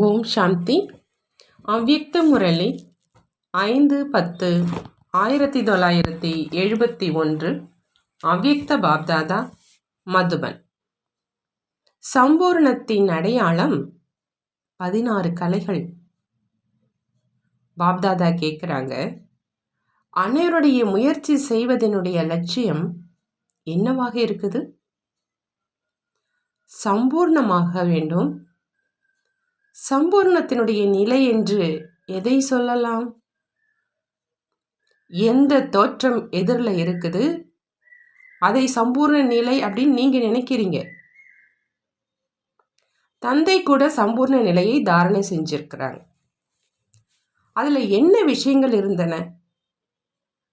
ஓம் சாந்தி. அவ்யக்த முரளி 5-10-1971. அவ்யக்த பாப்தாதா, மதுபன். சம்பூர்ணத்தின் அடையாளம் 16 கலைகள். பாப்தாதா கேட்குறாங்க, அனைவருடைய முயற்சி செய்வதனுடைய லட்சியம் என்னவாக இருக்குது? சம்பூர்ணமாக வேண்டும். சம்பூர்ணத்தினுடைய நிலை என்று எதை சொல்லலாம்? எந்த தோற்றம் எதிரில் இருக்குது அதை சம்பூர்ண நிலை அப்படின்னு நீங்க நினைக்கிறீங்க. தந்தை கூட சம்பூர்ண நிலையை தாரணை செஞ்சிருக்கிறாங்க. அதுல என்ன விஷயங்கள் இருந்தன?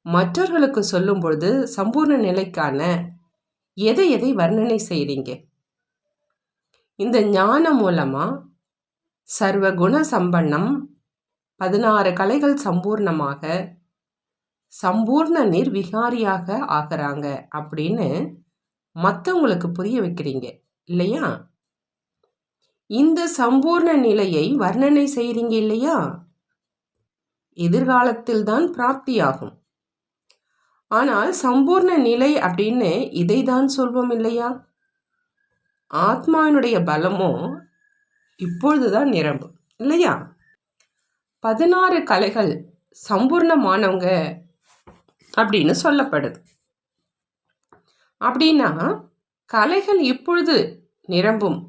மற்றவர்களுக்கு சொல்லும் பொழுது சம்பூர்ண நிலைக்கான எதை எதை வர்ணனை செய்றீங்க? இந்த ஞானம் மூலமா சர்வ குண சம்பன்னம் 16 கலைகள் சம்பூர்ணமாக சம்பூர்ண நிர்விகாரியாக ஆகிறாங்க அப்படின்னு மற்றவங்களுக்கு புரிய வைக்கிறீங்க இல்லையா? இந்த சம்பூர்ண நிலையை வர்ணனை செய்றீங்க இல்லையா? எதிர்காலத்தில் தான் பிராப்தியாகும். ஆனால் சம்பூர்ண நிலை அப்படின்னு இதைதான் சொல்வோம் இல்லையா? ஆத்மாவினுடைய பலமோ இப்பொழுதுதான் நிரம்பும் இல்லையா? 16 கலைகள் சம்பூர்ணமானவங்க அப்படின்னு சொல்லப்படுது. அப்படின்னா கலைகள் இப்பொழுது நிரம்பும்.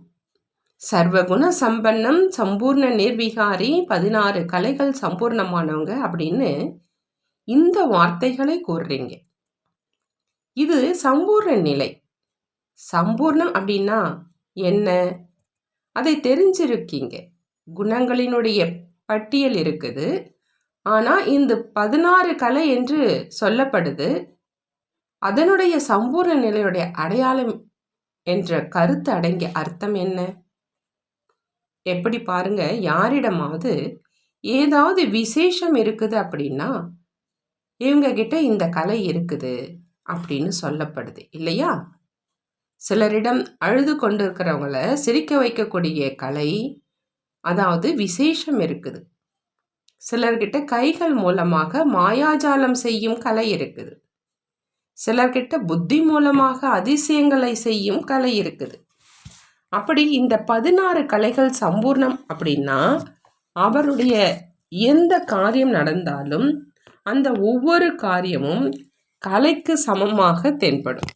சர்வகுண சம்பன்னம் சம்பூர்ண நிர்விகாரி 16 கலைகள் சம்பூர்ணமானவங்க அப்படின்னு இந்த வார்த்தைகளை கூறுறீங்க. இது சம்பூர்ண நிலை. சம்பூர்ணம் அப்படின்னா என்ன? அதை தெரிஞ்சிருக்கீங்க. குணங்களினுடைய பட்டியல் இருக்குது. ஆனால் இந்த 16 கலை என்று சொல்லப்படுது. அதனுடைய சம்பூர்ண நிலையுடைய அடையாளம் என்ற கருத்து அடங்கிய அர்த்தம் என்ன? எப்படி பாருங்க, யாரிடமாவது ஏதாவது விசேஷம் இருக்குது அப்படின்னா இவங்க கிட்ட இந்த கலை இருக்குது அப்படின்னு சொல்லப்படுது இல்லையா? சிலரிடம் அழுது கொண்டிருக்கிறவங்கள சிரிக்க வைக்கக்கூடிய கலை, அதாவது விசேஷம் இருக்குது. சிலர்கிட்ட கைகள் மூலமாக மாயாஜாலம் செய்யும் கலை இருக்குது. சிலர்கிட்ட புத்தி மூலமாக அதிசயங்களை செய்யும் கலை இருக்குது. அப்படி இந்த 16 கலைகள் சம்பூர்ணம் அப்படின்னா அவருடைய எந்த காரியம் நடந்தாலும் அந்த ஒவ்வொரு காரியமும் கலைக்கு சமமாக தென்படும்.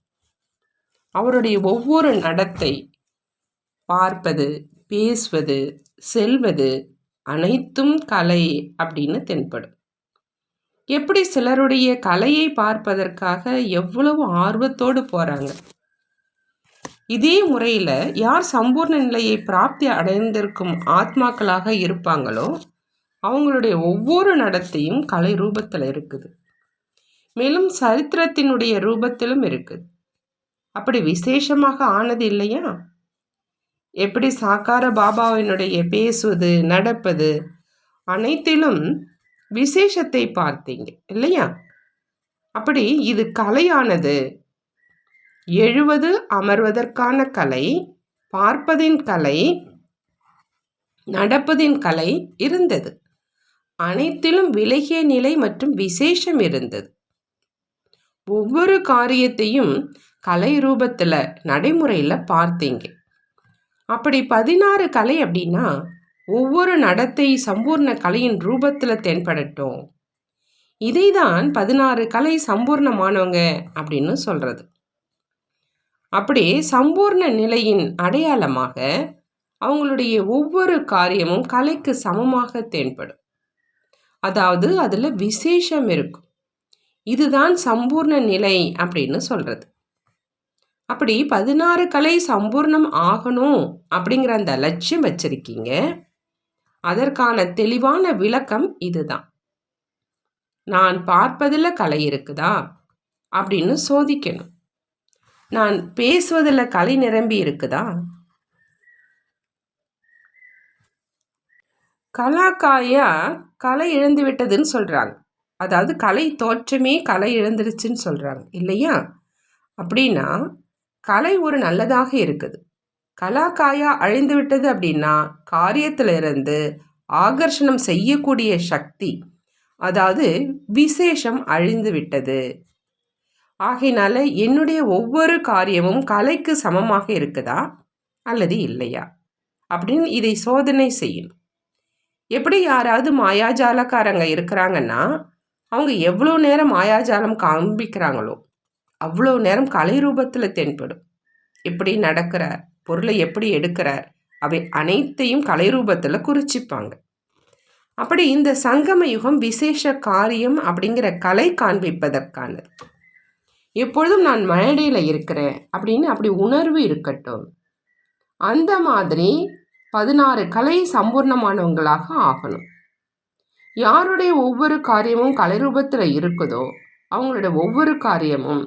அவருடைய ஒவ்வொரு நடத்தை, பார்ப்பது, பேசுவது, செல்வது அனைத்தும் கலை அப்படின்னு தென்படும். எப்படி சிலருடைய கலையை பார்ப்பதற்காக எவ்வளவு ஆர்வத்தோடு போறாங்க. இதே முறையில் யார் சம்பூர்ண நிலையை பிராப்தி அடைந்திருக்கும் ஆத்மாக்களாக இருப்பாங்களோ அவங்களுடைய ஒவ்வொரு நடத்தையும் கலை ரூபத்தில் இருக்குது. மேலும் சரித்திரத்தினுடைய ரூபத்திலும் இருக்குது. அப்படி விசேஷமாக ஆனது இல்லையா? எப்படி சாக்கார பாபாவினுடைய பேசுவது, நடப்பது அனைத்திலும் விசேஷத்தை பார்த்தீங்க இல்லையா? அப்படி இது கலையானது. எழுவது அமர்வதற்கான கலை, பார்ப்பதின் கலை, நடப்பதின் கலை இருந்தது. அனைத்திலும் விலகிய நிலை மற்றும் விசேஷம் இருந்தது. ஒவ்வொரு காரியத்தையும் கலை ரூபத்தில் நடைமுறையில் பார்த்தீங்க. அப்படி 16 கலை அப்படின்னா ஒவ்வொரு நடத்தை சம்பூர்ண கலையின் ரூபத்தில் தென்படட்டும். இதை தான் 16 கலை சம்பூர்ணமானவங்க அப்படின்னு சொல்றது. அப்படி சம்பூர்ண நிலையின் அடையாளமாக அவங்களுடைய ஒவ்வொரு காரியமும் கலைக்கு சமமாக தென்படும். அதாவது அதில் விசேஷம் இருக்கும். இதுதான் சம்பூர்ண நிலை அப்படின்னு சொல்றது. அப்படி 16 கலை சம்பூர்ணம் ஆகணும் அப்படிங்கிற அந்த லட்சியம் வச்சிருக்கீங்க. அதற்கான தெளிவான விளக்கம் இதுதான். நான் பார்ப்பதில் கலை இருக்குதா அப்படின்னு சோதிக்கணும். நான் பேசுவதில் கலை நிரம்பி இருக்குதா? கலாக்காயா கலை இழந்து விட்டதுன்னு சொல்றாங்க. அதாவது கலை தோற்றமே கலை இழந்துருச்சுன்னு சொல்றாங்க இல்லையா? அப்படின்னா கலை ஒரு நல்லதாக இருக்குது. கலாக்காயா அழிந்து விட்டது அப்படின்னா காரியத்திலிருந்து ஆகர்ஷணம் செய்யக்கூடிய சக்தி, அதாவது விசேஷம் அழிந்து விட்டது. ஆகையினால என்னுடைய ஒவ்வொரு காரியமும் கலைக்கு சமமாக இருக்குதா அல்லது இல்லையா அப்படின்னு இதை சோதனை செய்யணும். எப்படி யாராவது மாயாஜாலக்காரங்க இருக்கிறாங்கன்னா அவங்க எவ்வளோ நேரம் மாயாஜாலம் காண்பிக்கிறாங்களோ அவ்வளோ நேரம் கலை ரூபத்தில் தென்படும். எப்படி நடக்கிறார், பொருளை எப்படி எடுக்கிறார், அவை அனைத்தையும் கலை ரூபத்தில் குறிச்சிப்பாங்க. அப்படி இந்த சங்கம யுகம் விசேஷ காரியம் அப்படிங்கிற கலை காண்பிப்பதற்கானது. எப்பொழுதும் நான் மேடையில் இருக்கிறேன் அப்படின்னு அப்படி உணர்வு இருக்கட்டும். அந்த மாதிரி 16 கலை சம்பூர்ணமானவங்களாக ஆகணும். யாருடைய ஒவ்வொரு காரியமும் கலை ரூபத்தில் இருக்குதோ அவங்களுடைய ஒவ்வொரு காரியமும்,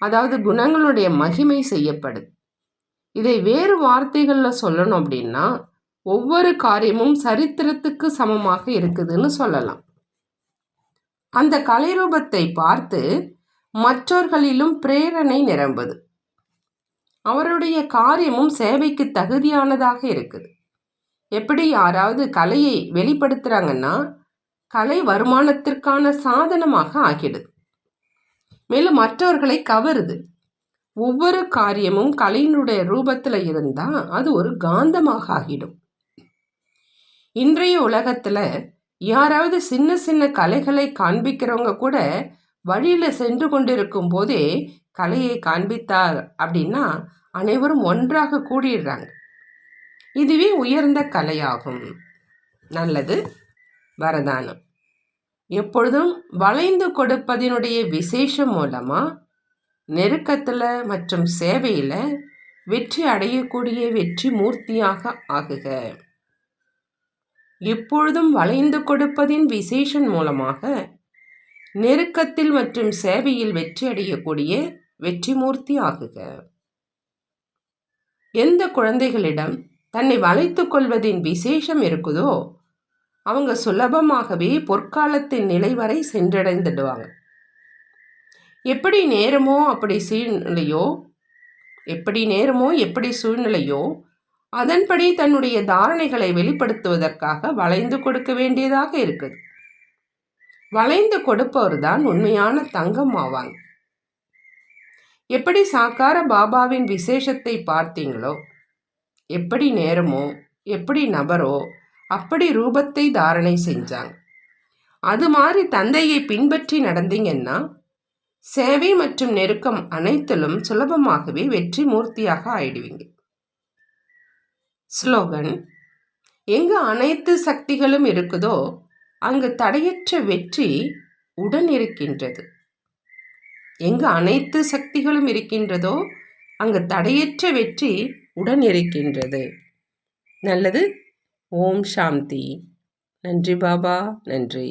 அதாவது குணங்களுடைய மகிமை செய்யப்படுது. இதை வேறு வார்த்தைகளில் சொல்லணும் அப்படின்னா ஒவ்வொரு காரியமும் சரித்திரத்துக்கு சமமாக இருக்குதுன்னு சொல்லலாம். அந்த கலை ரூபத்தை பார்த்து மற்றவர்களிலும் பிரேரணை நிரம்புது. அவருடைய காரியமும் சேவைக்கு தகுதியானதாக இருக்குது. எப்படி யாராவது கலையை வெளிப்படுத்துகிறாங்கன்னா கலை வருமானத்திற்கான சாதனமாக ஆகிடுது. மேலும் மற்றவர்களை கவருது. ஒவ்வொரு காரியமும் கலையினுடைய ரூபத்தில் இருந்தால் அது ஒரு காந்தமாக ஆகிடும். இன்றைய உலகத்தில் யாராவது சின்ன சின்ன கலைகளை காண்பிக்கிறவங்க கூட வழியில் சென்று கொண்டிருக்கும் போதே கலையை காண்பித்தார் அப்படின்னா அனைவரும் ஒன்றாக கூடிடுறாங்க. இதுவே உயர்ந்த கலையாகும். நல்லது. வரதானம். எப்பொழுதும் வளைந்து கொடுப்பதனுடைய விசேஷம் மூலமாக நெருக்கத்தில் மற்றும் சேவையில் வெற்றி அடையக்கூடிய வெற்றி மூர்த்தியாக ஆகுக. எப்பொழுதும் வளைந்து கொடுப்பதின் விசேஷம் மூலமாக நெருக்கத்தில் மற்றும் சேவையில் வெற்றி அடையக்கூடிய வெற்றி மூர்த்தி ஆகுக. எந்த குழந்தைகளிடம் தன்னை வளைத்து கொள்வதின் விசேஷம் இருக்குதோ அவங்க சுலபமாகவே பொற்காலத்தின் நிலை வரை சென்றடைந்துடுவாங்க. எப்படி நேரமோ எப்படி சூழ்நிலையோ அதன்படி தன்னுடைய தாரணைகளை வெளிப்படுத்துவதற்காக வளைந்து கொடுக்க வேண்டியதாக இருக்குது. வளைந்து கொடுப்பவர் தான் உண்மையான தங்கம் ஆவாங்க. எப்படி சாக்கார பாபாவின் விசேஷத்தை பார்த்தீங்களோ, எப்படி நேரமோ எப்படி நபரோ அப்படி ரூபத்தை தாரணை செஞ்சாங்க. அது மாதிரி தந்தையை பின்பற்றி நடந்தீங்கன்னா சேவை மற்றும் நெருக்கம் அனைத்திலும் சுலபமாகவே வெற்றி மூர்த்தியாக ஆயிடுவீங்க. ஸ்லோகன். எங்கு அனைத்து சக்திகளும் இருக்குதோ அங்கு தடையற்ற வெற்றி உடன் இருக்கின்றது. எங்கு அனைத்து சக்திகளும் இருக்கின்றதோ அங்கு தடையற்ற வெற்றி உடன் இருக்கின்றது. நல்லது. ஓம் சாந்தி. நன்றி பாபா. நன்றி.